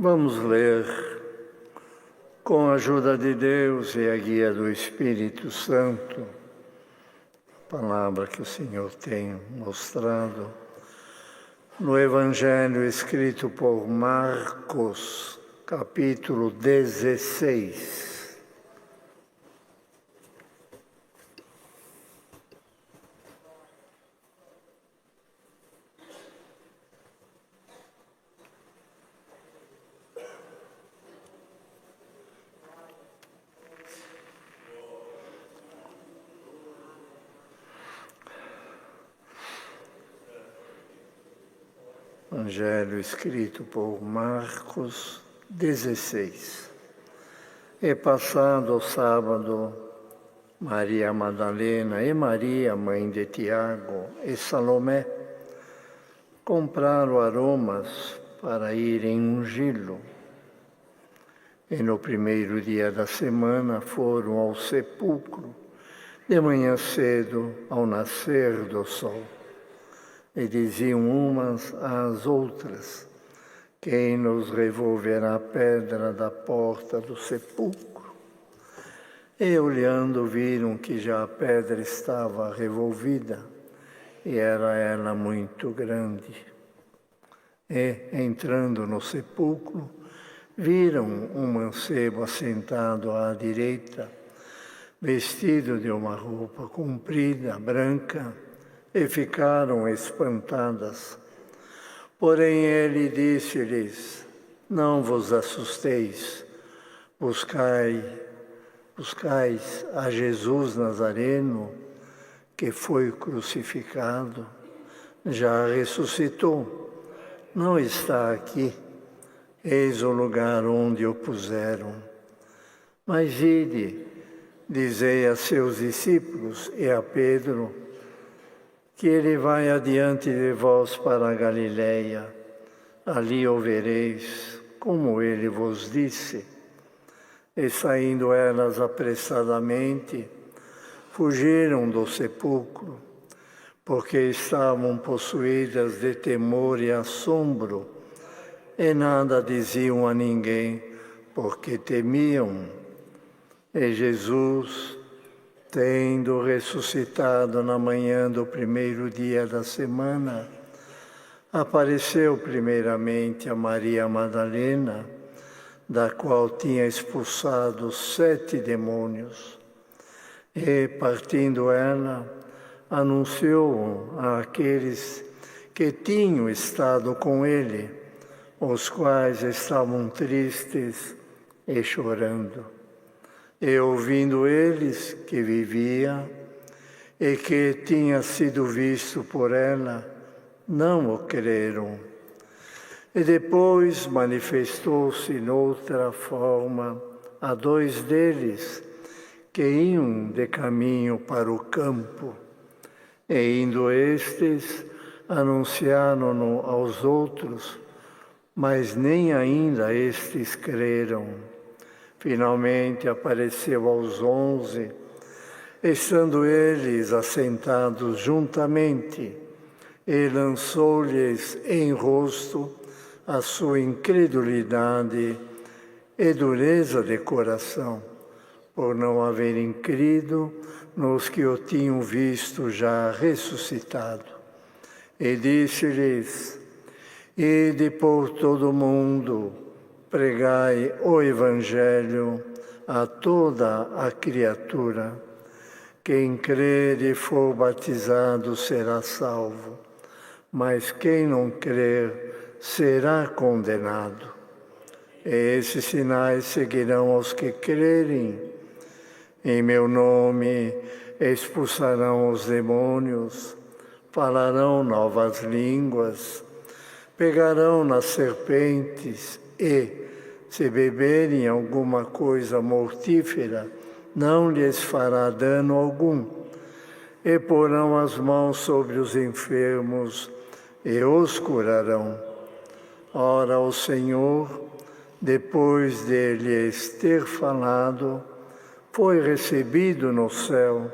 Vamos ler, com a ajuda de Deus e a guia do Espírito Santo, a palavra que o Senhor tem mostrado no Evangelho escrito por Marcos, capítulo 16. Evangelho escrito por Marcos 16. E passado o sábado, Maria Madalena e Maria, mãe de Tiago, e Salomé compraram aromas para irem ungí-lo. E no primeiro dia da semana foram ao sepulcro, de manhã cedo, ao nascer do sol. E diziam umas às outras: quem nos revolverá a pedra da porta do sepulcro? E olhando viram que já a pedra estava revolvida, e era ela muito grande. E, entrando no sepulcro, viram um mancebo assentado à direita, vestido de uma roupa comprida, branca, e ficaram espantadas. Porém ele disse-lhes: não vos assusteis, buscais a Jesus Nazareno, que foi crucificado, já ressuscitou, não está aqui, eis o lugar onde o puseram. Mas ide, dizei a seus discípulos e a Pedro, que ele vai adiante de vós para a Galileia, ali o vereis, como ele vos disse. E saindo elas apressadamente, fugiram do sepulcro, porque estavam possuídas de temor e assombro, e nada diziam a ninguém, porque temiam. E Jesus, tendo ressuscitado na manhã do primeiro dia da semana, apareceu primeiramente a Maria Madalena, da qual tinha expulsado 7 demônios. E, partindo ela, anunciou àqueles que tinham estado com ele, os quais estavam tristes e chorando. E ouvindo eles que vivia e que tinha sido visto por ela, não o creram. E depois manifestou-se noutra forma a 2 deles, que iam de caminho para o campo. E indo estes, anunciaram-no aos outros, mas nem ainda estes creram. Finalmente apareceu aos 11, estando eles assentados juntamente, e lançou-lhes em rosto a sua incredulidade e dureza de coração, por não haverem crido nos que o tinham visto já ressuscitado. E disse-lhes: ide por todo o mundo, pregai o Evangelho a toda a criatura. Quem crer e for batizado será salvo, mas quem não crer será condenado. E esses sinais seguirão aos que crerem. Em meu nome expulsarão os demônios, falarão novas línguas, pegarão nas serpentes e, se beberem alguma coisa mortífera, não lhes fará dano algum. E porão as mãos sobre os enfermos e os curarão. Ora, o Senhor, depois de lhes ter falado, foi recebido no céu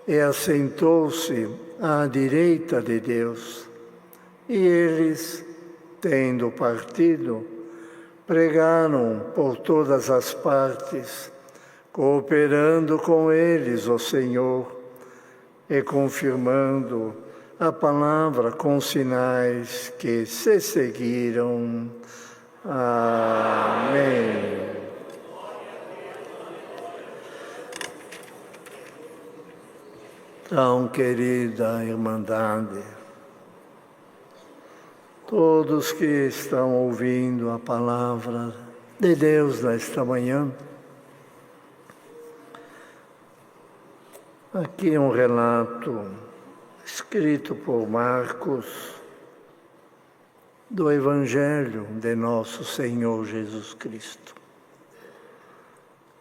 e assentou-se à direita de Deus. E eles, tendo partido, pregaram por todas as partes, cooperando com eles, ó Senhor, e confirmando a palavra com sinais que se seguiram. Amém. Tão querida Irmandade, todos que estão ouvindo a palavra de Deus nesta manhã, aqui um relato escrito por Marcos do Evangelho de Nosso Senhor Jesus Cristo.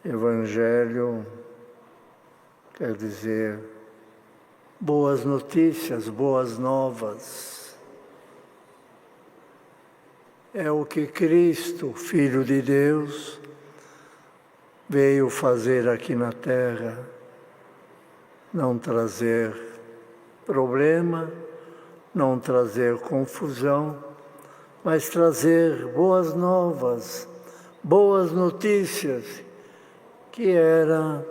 Evangelho quer dizer boas notícias, boas novas. É o que Cristo, Filho de Deus, veio fazer aqui na terra. Não trazer problema, não trazer confusão, mas trazer boas novas, boas notícias, que era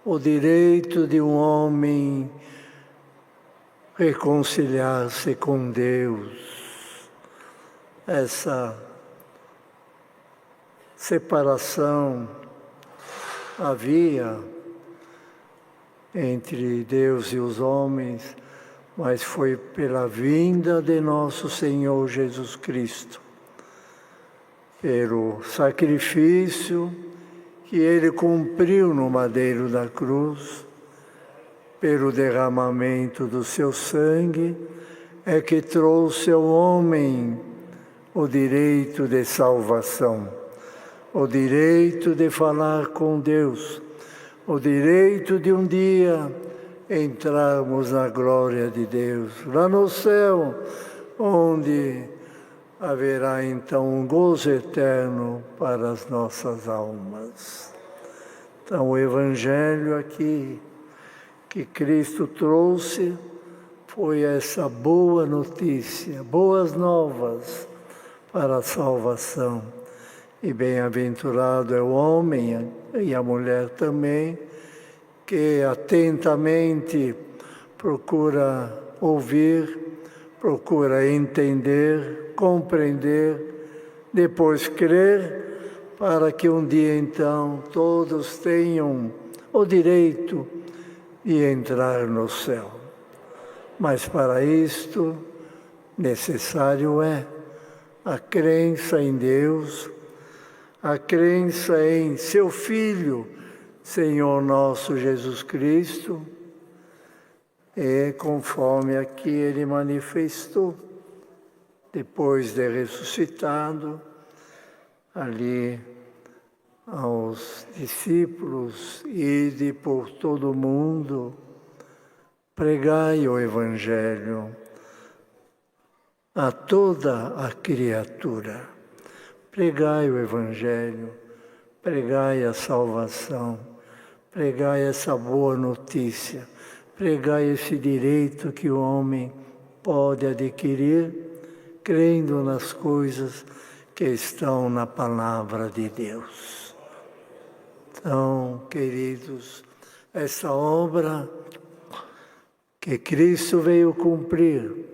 o direito de um homem reconciliar-se com Deus. Essa separação havia entre Deus e os homens, mas foi pela vinda de nosso Senhor Jesus Cristo, pelo sacrifício que Ele cumpriu no madeiro da cruz, pelo derramamento do seu sangue, é que trouxe ao homem o direito de salvação, o direito de falar com Deus, o direito de um dia entrarmos na glória de Deus, lá no céu, onde haverá então um gozo eterno para as nossas almas. Então, o Evangelho aqui que Cristo trouxe foi essa boa notícia, boas novas para a salvação. E bem-aventurado é o homem e a mulher também, que atentamente procura ouvir, procura entender, compreender, depois crer, para que um dia então todos tenham o direito de entrar no céu. Mas para isto necessário é a crença em Deus, a crença em seu Filho, Senhor nosso Jesus Cristo, e conforme aqui Ele manifestou, depois de ressuscitado, ali aos discípulos, ide por todo o mundo, pregai o Evangelho a toda a criatura. Pregai o Evangelho, pregai a salvação, pregai essa boa notícia, pregai esse direito que o homem pode adquirir, crendo nas coisas que estão na palavra de Deus. Então, queridos, essa obra que Cristo veio cumprir,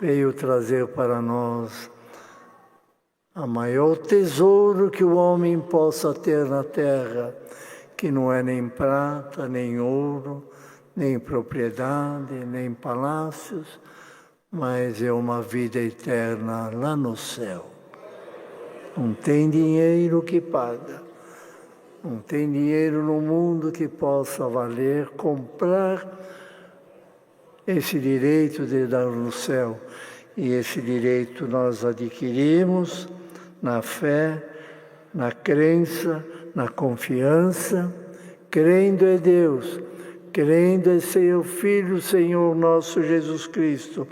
veio trazer para nós o maior tesouro que o homem possa ter na terra, que não é nem prata, nem ouro, nem propriedade, nem palácios, mas é uma vida eterna lá no céu. Não tem dinheiro que paga, não tem dinheiro no mundo que possa valer, comprar esse direito de dar no céu. E esse direito nós adquirimos na fé, na crença, na confiança, crendo em Deus, crendo em seu Filho, Senhor nosso Jesus Cristo,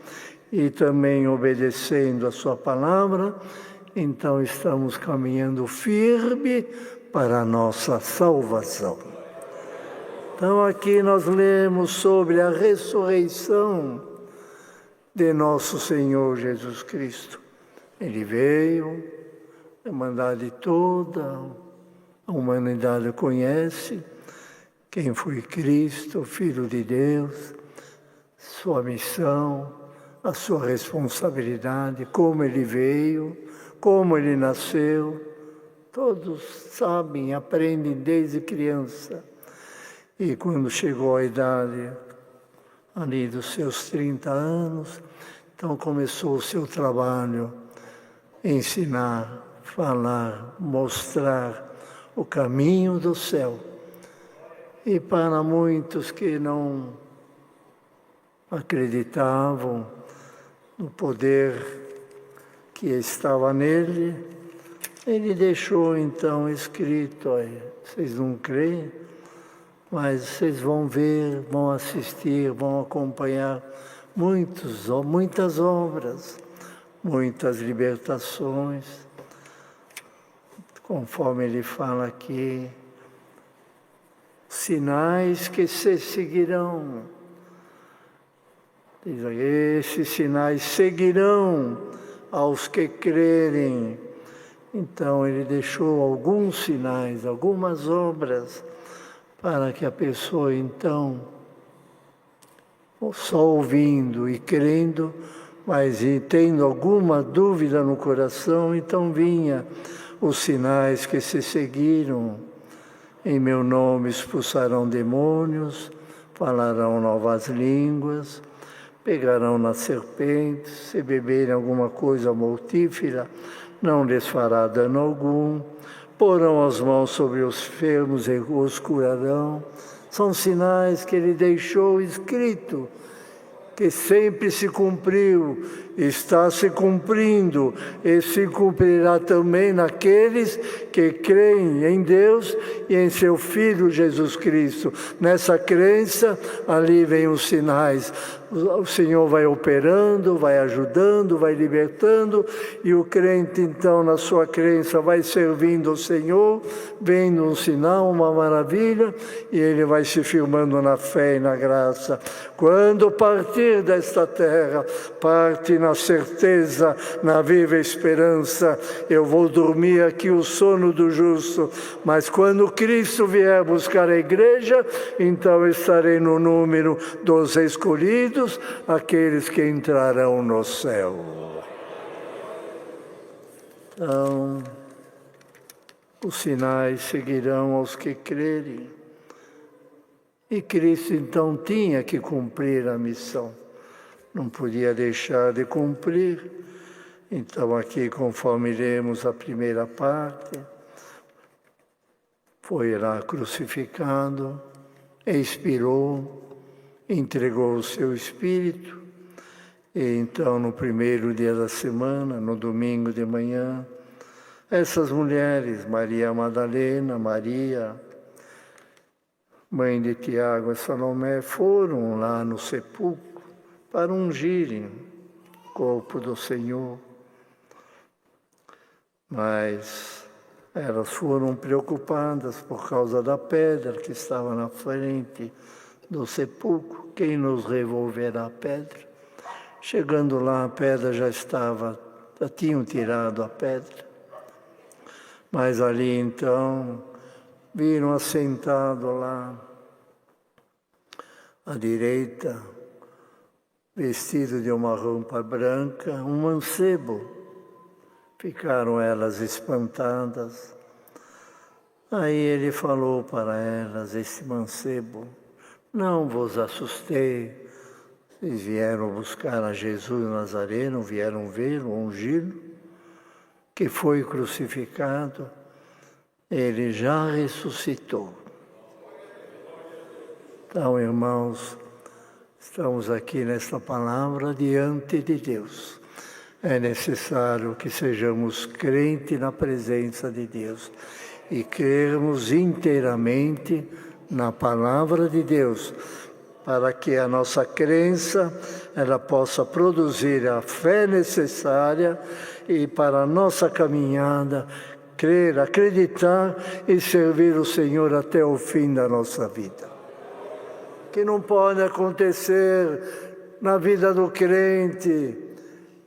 e também obedecendo a sua palavra, então estamos caminhando firme para a nossa salvação. Então aqui nós lemos sobre a ressurreição de nosso Senhor Jesus Cristo. Ele veio, a humanidade toda, a humanidade conhece quem foi Cristo, Filho de Deus, sua missão, a sua responsabilidade, como ele veio, como ele nasceu. Todos sabem, aprendem desde criança. E quando chegou a idade ali dos seus 30 anos, então começou o seu trabalho, ensinar, falar, mostrar o caminho do céu. E para muitos que não acreditavam no poder que estava nele, ele deixou então escrito aí, vocês não creem, mas vocês vão ver, vão assistir, vão acompanhar muitas obras, muitas libertações, conforme ele fala aqui, sinais que se seguirão. Diz aí, esses sinais seguirão aos que crerem. Então ele deixou alguns sinais, algumas obras, para que a pessoa então, só ouvindo e crendo, mas e tendo alguma dúvida no coração, então vinha os sinais que se seguiram. Em meu nome expulsarão demônios, falarão novas línguas, pegarão nas serpentes, se beberem alguma coisa mortífera, não lhes fará dano algum, porão as mãos sobre os enfermos e os curarão. São sinais que ele deixou escrito, que sempre se cumpriu, está se cumprindo e se cumprirá também naqueles que creem em Deus e em seu Filho Jesus Cristo. Nessa crença, ali vem os sinais. O Senhor vai operando, vai ajudando, vai libertando, e o crente, então, na sua crença, vai servindo o Senhor, vendo um sinal, uma maravilha, e ele vai se firmando na fé e na graça. Quando partir desta terra, parte na certeza, na viva esperança, eu vou dormir aqui o sono do justo, mas quando Cristo vier buscar a igreja, então estarei no número dos escolhidos, aqueles que entrarão no céu. Então, os sinais seguirão aos que crerem. E Cristo então tinha que cumprir a missão, não podia deixar de cumprir. Então aqui, conforme lemos a primeira parte, foi lá crucificado, expirou, entregou o seu espírito, e então no primeiro dia da semana, no domingo de manhã, essas mulheres, Maria Madalena, Maria, mãe de Tiago e Salomé, foram lá no sepulcro para ungirem o corpo do Senhor. Mas elas foram preocupadas por causa da pedra que estava na frente do sepulcro. Quem nos revolverá a pedra? Chegando lá, a pedra já tinham tirado a pedra. Mas ali então, viram assentado lá, à direita, vestido de uma roupa branca, um mancebo. Ficaram elas espantadas. Aí ele falou para elas, esse mancebo, não vos assustei, vocês vieram buscar a Jesus Nazareno, vieram vê-lo, ungí-lo, que foi crucificado, ele já ressuscitou. Então, irmãos, estamos aqui nesta palavra diante de Deus. É necessário que sejamos crentes na presença de Deus e crermos inteiramente na palavra de Deus, para que a nossa crença ela possa produzir a fé necessária e para a nossa caminhada crer, acreditar e servir o Senhor até o fim da nossa vida. Que não pode acontecer na vida do crente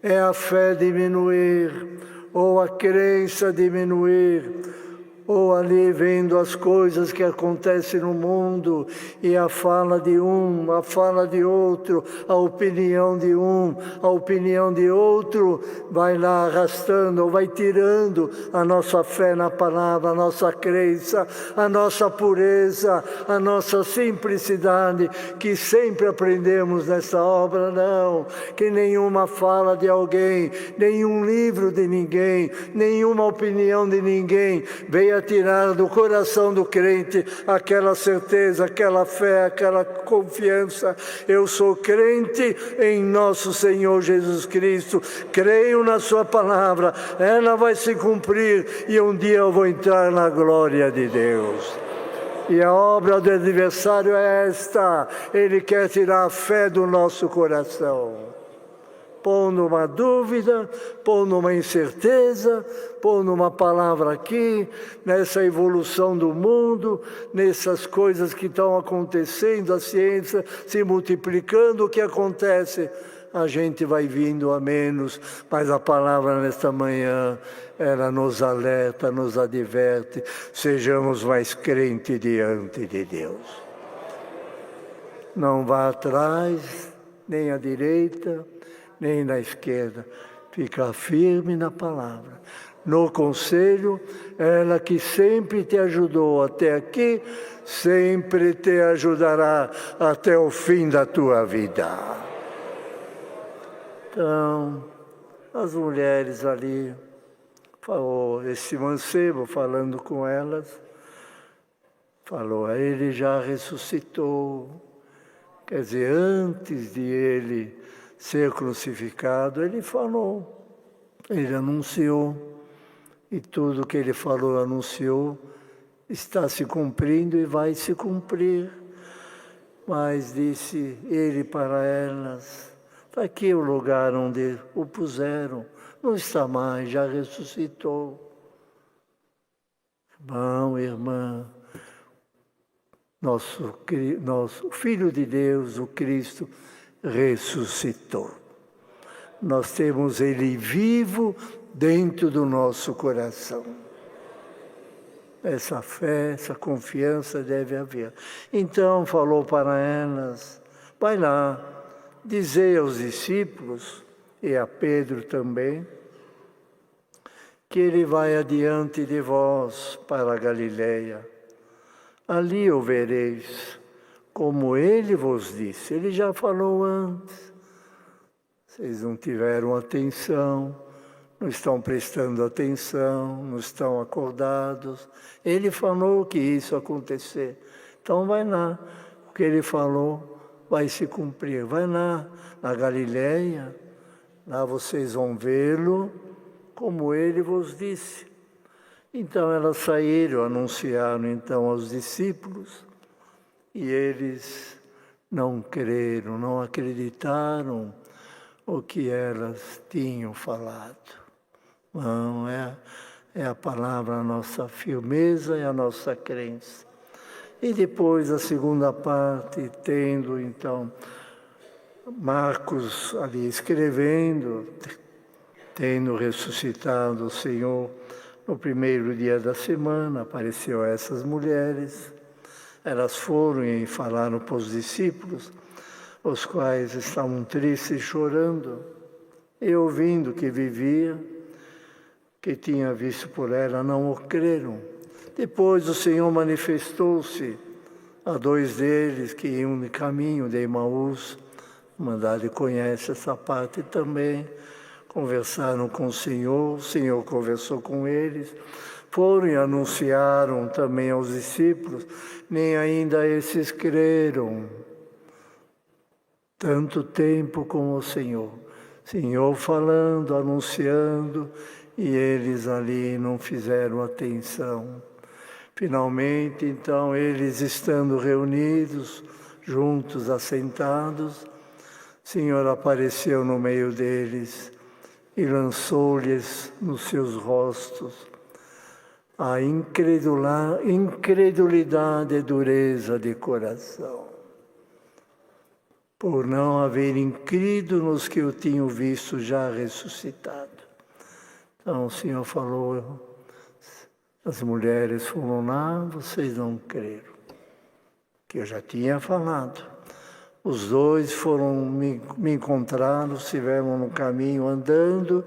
é a fé diminuir, ou a crença diminuir, ou ali vendo as coisas que acontecem no mundo e a fala de um, a fala de outro, a opinião de um, a opinião de outro, vai lá arrastando, ou vai tirando a nossa fé na palavra, a nossa crença, a nossa pureza, a nossa simplicidade, que sempre aprendemos nessa obra. Não, que nenhuma fala de alguém, nenhum livro de ninguém, nenhuma opinião de ninguém venha tirar do coração do crente aquela certeza, aquela fé, aquela confiança. Eu sou crente em nosso Senhor Jesus Cristo, creio na sua palavra, ela vai se cumprir e um dia eu vou entrar na glória de Deus. E a obra do adversário é esta: ele quer tirar a fé do nosso coração, pondo uma dúvida, pondo uma incerteza, pondo uma palavra aqui, nessa evolução do mundo, nessas coisas que estão acontecendo, a ciência se multiplicando. O que acontece? A gente vai vindo a menos, mas a palavra nesta manhã, ela nos alerta, nos adverte, sejamos mais crentes diante de Deus. Não vá atrás, nem à direita, nem na esquerda, fica firme na palavra. No conselho, ela que sempre te ajudou até aqui, sempre te ajudará até o fim da tua vida. Então, as mulheres ali, falou, esse mancebo falando com elas, falou, ele já ressuscitou. Quer dizer, antes de ele ser crucificado, ele falou, ele anunciou, e tudo que ele falou, anunciou, está se cumprindo e vai se cumprir. Mas disse ele para elas, está aqui o lugar onde o puseram, não está mais, já ressuscitou. Irmão, irmã, nosso Filho de Deus, o Cristo, ressuscitou. Nós temos Ele vivo dentro do nosso coração. Essa fé, essa confiança deve haver. Então falou para elas, vai lá, dizei aos discípulos, e a Pedro também, que ele vai adiante de vós para a Galileia. Ali o vereis, como ele vos disse. Ele já falou antes. Vocês não tiveram atenção, não estão prestando atenção, não estão acordados. Ele falou que isso ia acontecer. Então vai lá, o que ele falou vai se cumprir. Vai lá, na Galileia, lá vocês vão vê-lo como ele vos disse. Então elas saíram, anunciaram então aos discípulos, e eles não creram, não acreditaram o que elas tinham falado. Não, é a palavra, a nossa firmeza e a nossa crença. E depois a segunda parte, tendo então Marcos ali escrevendo, tendo ressuscitado o Senhor no primeiro dia da semana, apareceu a essas mulheres. Elas foram e falaram para os discípulos, os quais estavam tristes e chorando, e ouvindo que vivia, que tinha visto por ela, não o creram. Depois o Senhor manifestou-se a dois deles que iam no caminho de Emaús. A Mandade conhece essa parte também. Conversaram com o Senhor conversou com eles, foram e anunciaram também aos discípulos, nem ainda esses creram. Tanto tempo com o Senhor falando, anunciando, e eles ali não fizeram atenção. Finalmente, então, eles estando reunidos, juntos, assentados, o Senhor apareceu no meio deles e lançou-lhes nos seus rostos a incredulidade e dureza de coração, por não haverem crido nos que o tinham visto já ressuscitado. Então o Senhor falou, as mulheres foram lá, vocês não creram. Que eu já tinha falado. Os dois foram me encontraram, estiveram no caminho andando,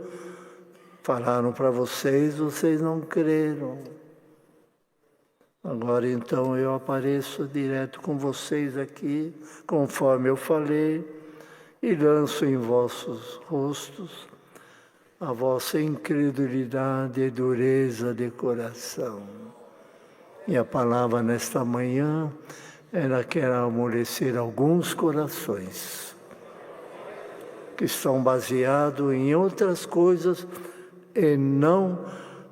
falaram para vocês, vocês não creram. Agora então eu apareço direto com vocês aqui, conforme eu falei, e lanço em vossos rostos a vossa incredulidade e dureza de coração. E a palavra nesta manhã, ela quer amolecer alguns corações que estão baseados em outras coisas e não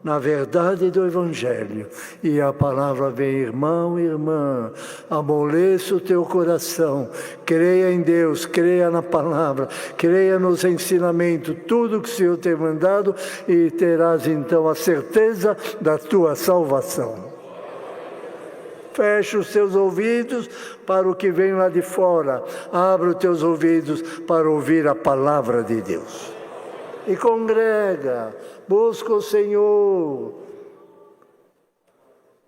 na verdade do Evangelho. E a palavra vem, irmão e irmã, amoleça o teu coração, creia em Deus, creia na palavra, creia nos ensinamentos, tudo que o Senhor tem mandado, e terás então a certeza da tua salvação. Fecha os teus ouvidos para o que vem lá de fora. Abra os teus ouvidos para ouvir a palavra de Deus. E congrega, busca o Senhor.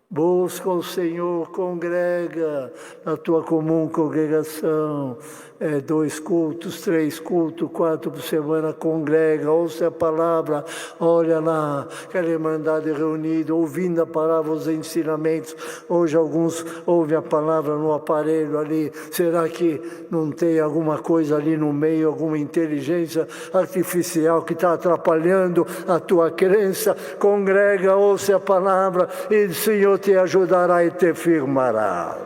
Busca o Senhor, congrega na tua comum congregação. 2 cultos, 3 cultos, 4 por semana, congrega, ouça a palavra, olha lá, aquela irmandade reunida, ouvindo a palavra, os ensinamentos. Hoje alguns ouvem a palavra no aparelho ali. Será que não tem alguma coisa ali no meio, alguma inteligência artificial que está atrapalhando a tua crença? Congrega, ouça a palavra e o Senhor te ajudará e te firmará.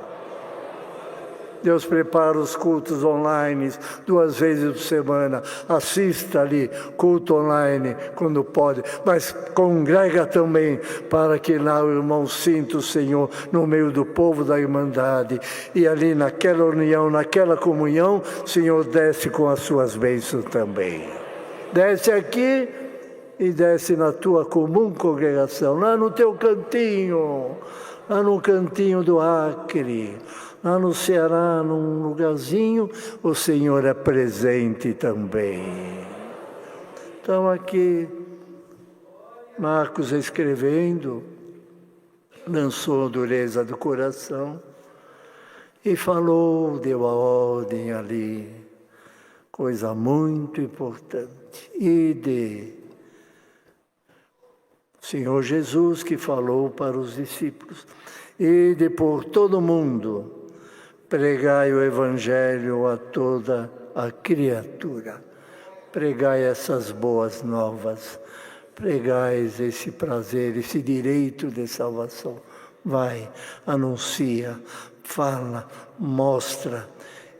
Deus prepara os cultos online 2 vezes por semana. Assista ali, culto online, quando pode. Mas congrega também, para que lá o irmão sinta o Senhor no meio do povo da irmandade. E ali naquela união, naquela comunhão, o Senhor desce com as suas bênçãos também. Desce aqui e desce na tua comum congregação, lá no teu cantinho, lá no cantinho do Acre. Lá no Ceará, num lugarzinho, o Senhor é presente também. Então aqui, Marcos escrevendo, lançou a dureza do coração e falou, deu a ordem ali, coisa muito importante. Senhor Jesus que falou para os discípulos, ide por todo mundo, pregai o Evangelho a toda a criatura. Pregai essas boas novas. Pregai esse prazer, esse direito de salvação. Vai, anuncia, fala, mostra.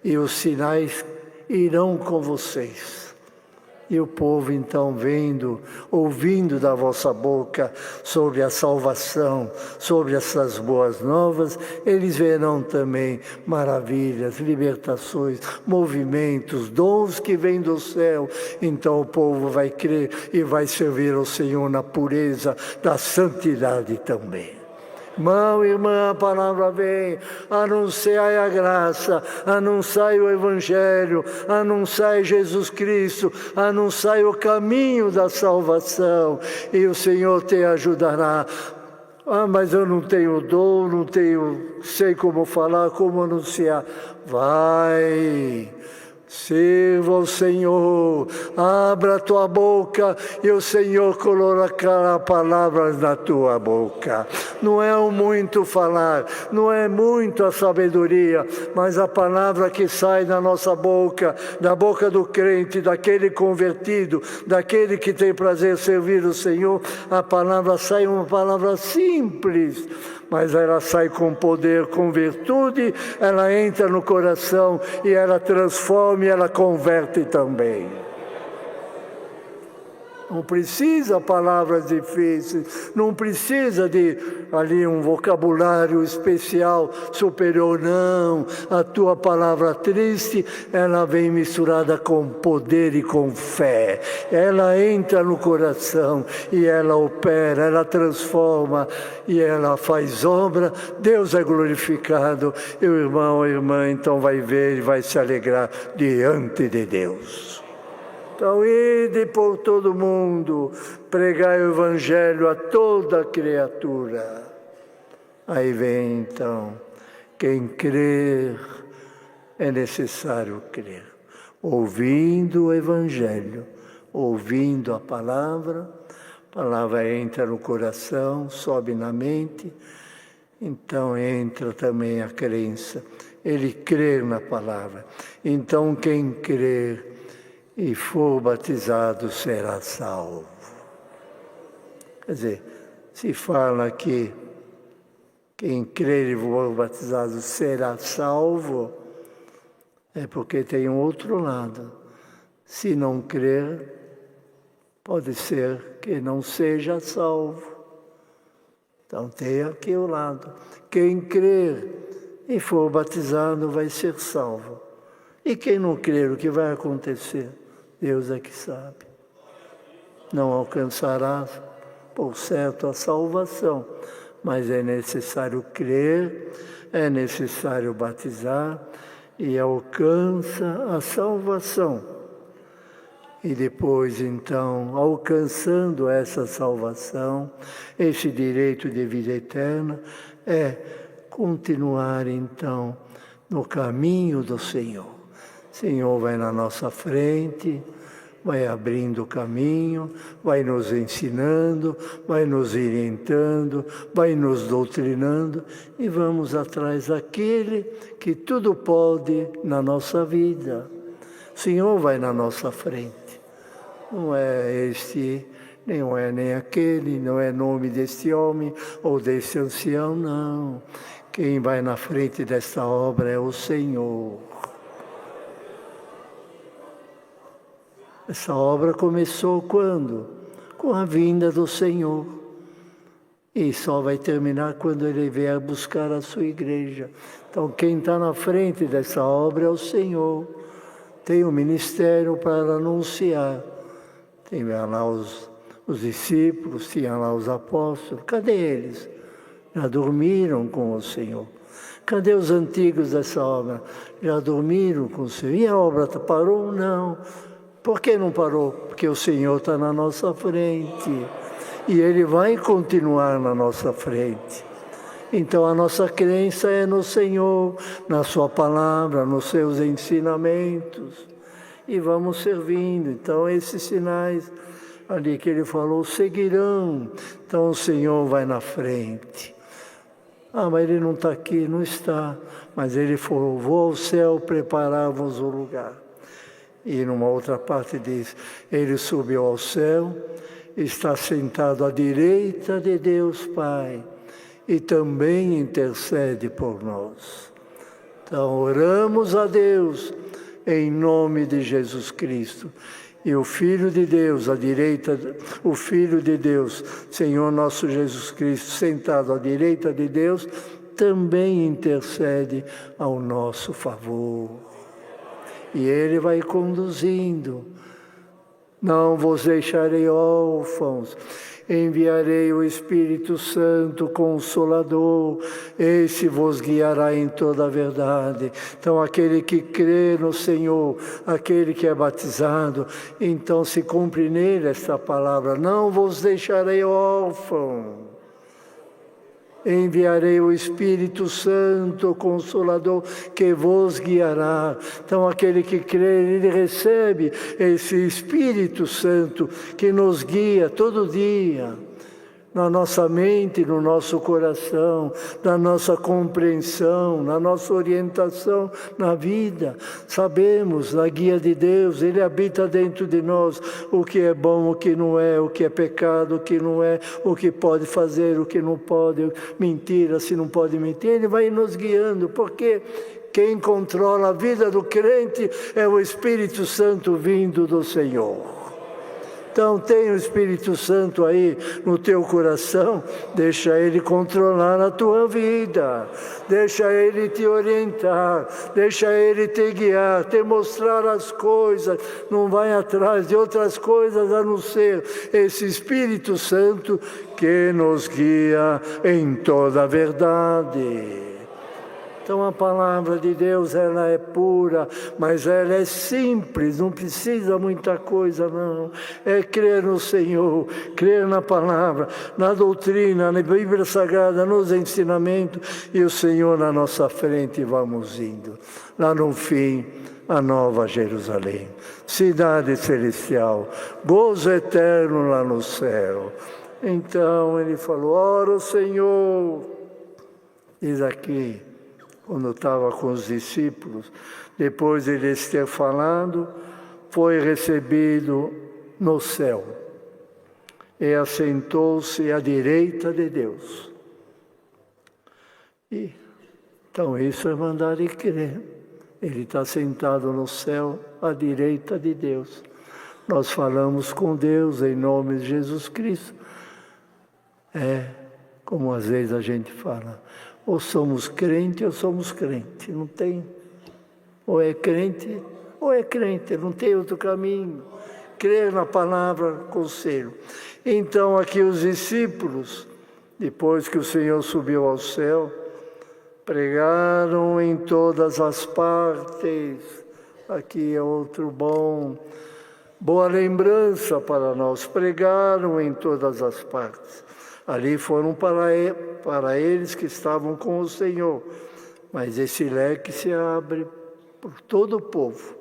E os sinais irão com vocês. E o povo então vendo, ouvindo da vossa boca sobre a salvação, sobre essas boas novas, eles verão também maravilhas, libertações, movimentos, dons que vêm do céu. Então o povo vai crer e vai servir ao Senhor na pureza da santidade também. Irmão e irmã, a palavra vem, anunciai a graça, anunciai o Evangelho, anunciai Jesus Cristo, anunciai o caminho da salvação, e o Senhor te ajudará. Mas eu não tenho dom, não sei como falar, como anunciar. Vai! Sirva o Senhor, abra a tua boca e o Senhor colocará palavras na tua boca. Não é o muito falar, não é muito a sabedoria, mas a palavra que sai da nossa boca, da boca do crente, daquele convertido, daquele que tem prazer em servir o Senhor, a palavra sai uma palavra simples, mas ela sai com poder, com virtude, ela entra no coração e ela transforma e ela converte também. Não precisa palavras difíceis, não precisa de ali um vocabulário especial, superior, não. A tua palavra triste, ela vem misturada com poder e com fé. Ela entra no coração e ela opera, ela transforma e ela faz obra. Deus é glorificado e o irmão, a irmã, então vai ver e vai se alegrar diante de Deus. Então, ide por todo mundo, pregai o Evangelho a toda criatura. Aí vem, então, quem crer, é necessário crer. Ouvindo o Evangelho, ouvindo a palavra entra no coração, sobe na mente, então entra também a crença. Ele crer na palavra. Então, quem crer e for batizado será salvo. Quer dizer, se fala que quem crer e for batizado será salvo, é porque tem um outro lado. Se não crer, pode ser que não seja salvo. Então tem aqui o lado. Quem crer e for batizado vai ser salvo. E quem não crer, o que vai acontecer? Deus é que sabe. Não alcançará, por certo, a salvação. Mas é necessário crer, é necessário batizar e alcança a salvação. E depois, então, alcançando essa salvação, esse direito de vida eterna, é continuar, então, no caminho do Senhor. O Senhor vai na nossa frente, vai abrindo o caminho, vai nos ensinando, vai nos orientando, vai nos doutrinando e vamos atrás daquele que tudo pode na nossa vida. O Senhor vai na nossa frente. Não é este, não é nem aquele, não é nome deste homem ou deste ancião, não. Quem vai na frente desta obra é o Senhor. Essa obra começou quando? Com a vinda do Senhor. E só vai terminar quando Ele vier buscar a sua igreja. Então, quem está na frente dessa obra é o Senhor. Tem um ministério para anunciar. Tem lá os discípulos, tinha lá os apóstolos. Cadê eles? Já dormiram com o Senhor. Cadê os antigos dessa obra? Já dormiram com o Senhor. E a obra parou? Não. Por que não parou? Porque o Senhor está na nossa frente. E Ele vai continuar na nossa frente. Então a nossa crença é no Senhor, na Sua palavra, nos seus ensinamentos. E vamos servindo. Então esses sinais ali que Ele falou seguirão. Então o Senhor vai na frente. Ah, mas Ele não está aqui, não está. Mas Ele falou, vou ao céu preparar-vos o lugar. E numa outra parte diz, Ele subiu ao céu, está sentado à direita de Deus Pai e também intercede por nós. Então oramos a Deus em nome de Jesus Cristo. E o Filho de Deus, à direita, o Filho de Deus, Senhor nosso Jesus Cristo, sentado à direita de Deus, também intercede ao nosso favor. E Ele vai conduzindo. Não vos deixarei órfãos, enviarei o Espírito Santo Consolador, esse vos guiará em toda a verdade. Então aquele que crê no Senhor, aquele que é batizado, então se cumpre nele esta palavra, não vos deixarei órfãos. Enviarei o Espírito Santo, Consolador, que vos guiará. Então, aquele que crê, ele recebe esse Espírito Santo que nos guia todo dia, na nossa mente, no nosso coração, na nossa compreensão, na nossa orientação na vida. Sabemos, na guia de Deus, Ele habita dentro de nós, o que é bom, o que não é, o que é pecado, o que não é, o que pode fazer, o que não pode, mentira, se não pode mentir. Ele vai nos guiando, porque quem controla a vida do crente é o Espírito Santo vindo do Senhor. Então, tem o Espírito Santo aí no teu coração, deixa Ele controlar a tua vida, deixa Ele te orientar, deixa Ele te guiar, te mostrar as coisas, não vai atrás de outras coisas a não ser esse Espírito Santo que nos guia em toda a verdade. Então a palavra de Deus, ela é pura, mas ela é simples, não precisa muita coisa não. É crer no Senhor, crer na palavra, na doutrina, na Bíblia Sagrada, nos ensinamentos, e o Senhor na nossa frente vamos indo. Lá no fim, a nova Jerusalém, cidade celestial, gozo eterno lá no céu. Então ele falou, ora o Senhor, diz aqui, quando estava com os discípulos, depois de eles ter falado, foi recebido no céu e assentou-se à direita de Deus. E, então isso é mandar e crer. Ele está sentado no céu à direita de Deus. Nós falamos com Deus em nome de Jesus Cristo. É como às vezes a gente fala, ou somos crente ou somos crente, não tem, ou é crente, não tem outro caminho. Crer na palavra, conselho. Então aqui os discípulos, depois que o Senhor subiu ao céu, pregaram em todas as partes. Aqui é outro boa lembrança para nós. Pregaram em todas as partes. Ali foram para eles que estavam com o Senhor. Mas esse leque se abre por todo o povo.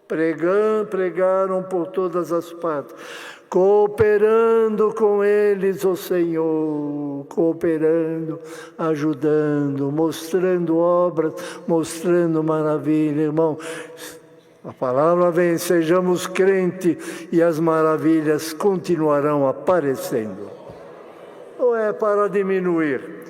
Pregaram por todas as partes. Cooperando com eles, o Senhor, cooperando, ajudando, mostrando obras, mostrando maravilha, irmão. A palavra vem, sejamos crentes e as maravilhas continuarão aparecendo. Ou é para diminuir?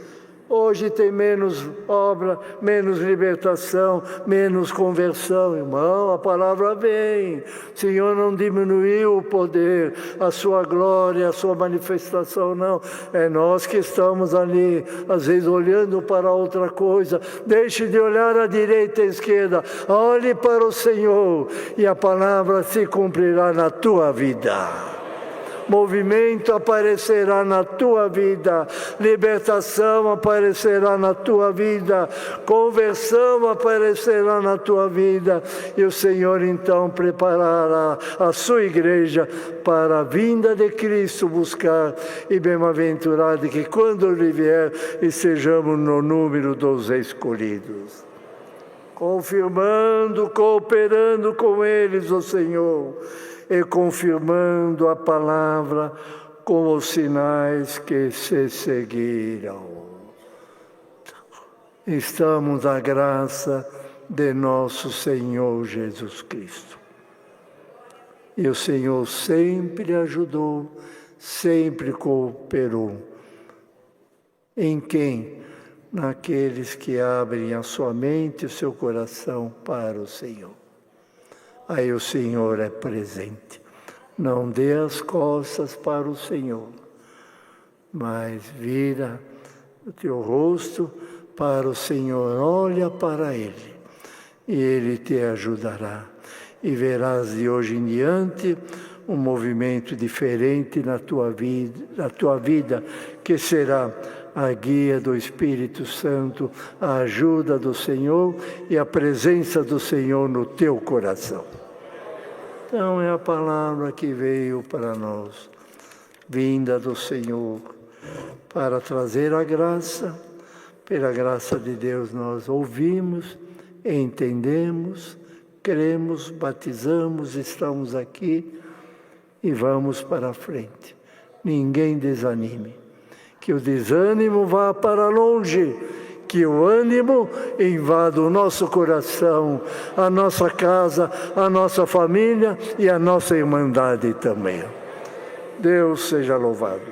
Hoje tem menos obra, menos libertação, menos conversão, irmão. A palavra vem. O Senhor não diminuiu o poder, a sua glória, a sua manifestação, não. É nós que estamos ali, às vezes olhando para outra coisa. Deixe de olhar à direita e à esquerda. Olhe para o Senhor e a palavra se cumprirá na tua vida. Movimento aparecerá na tua vida, libertação aparecerá na tua vida, conversão aparecerá na tua vida, e o Senhor então preparará a sua igreja para a vinda de Cristo buscar, e bem-aventurado que quando Ele vier, estejamos no número dos escolhidos. Confirmando, cooperando com eles, o Senhor, e confirmando a palavra com os sinais que se seguiram. Estamos na graça de nosso Senhor Jesus Cristo. E o Senhor sempre ajudou, sempre cooperou. Em quem? Naqueles que abrem a sua mente e o seu coração para o Senhor. Aí o Senhor é presente. Não dê as costas para o Senhor, mas vira o teu rosto para o Senhor, olha para Ele, e Ele te ajudará. E verás de hoje em diante um movimento diferente na tua vida, que será a guia do Espírito Santo, a ajuda do Senhor e a presença do Senhor no teu coração. Então é a palavra que veio para nós, vinda do Senhor, para trazer a graça. Pela graça de Deus nós ouvimos, entendemos, cremos, batizamos, estamos aqui e vamos para a frente. Ninguém desanime. Que o desânimo vá para longe, que o ânimo invada o nosso coração, a nossa casa, a nossa família e a nossa irmandade também. Deus seja louvado.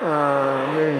Amém.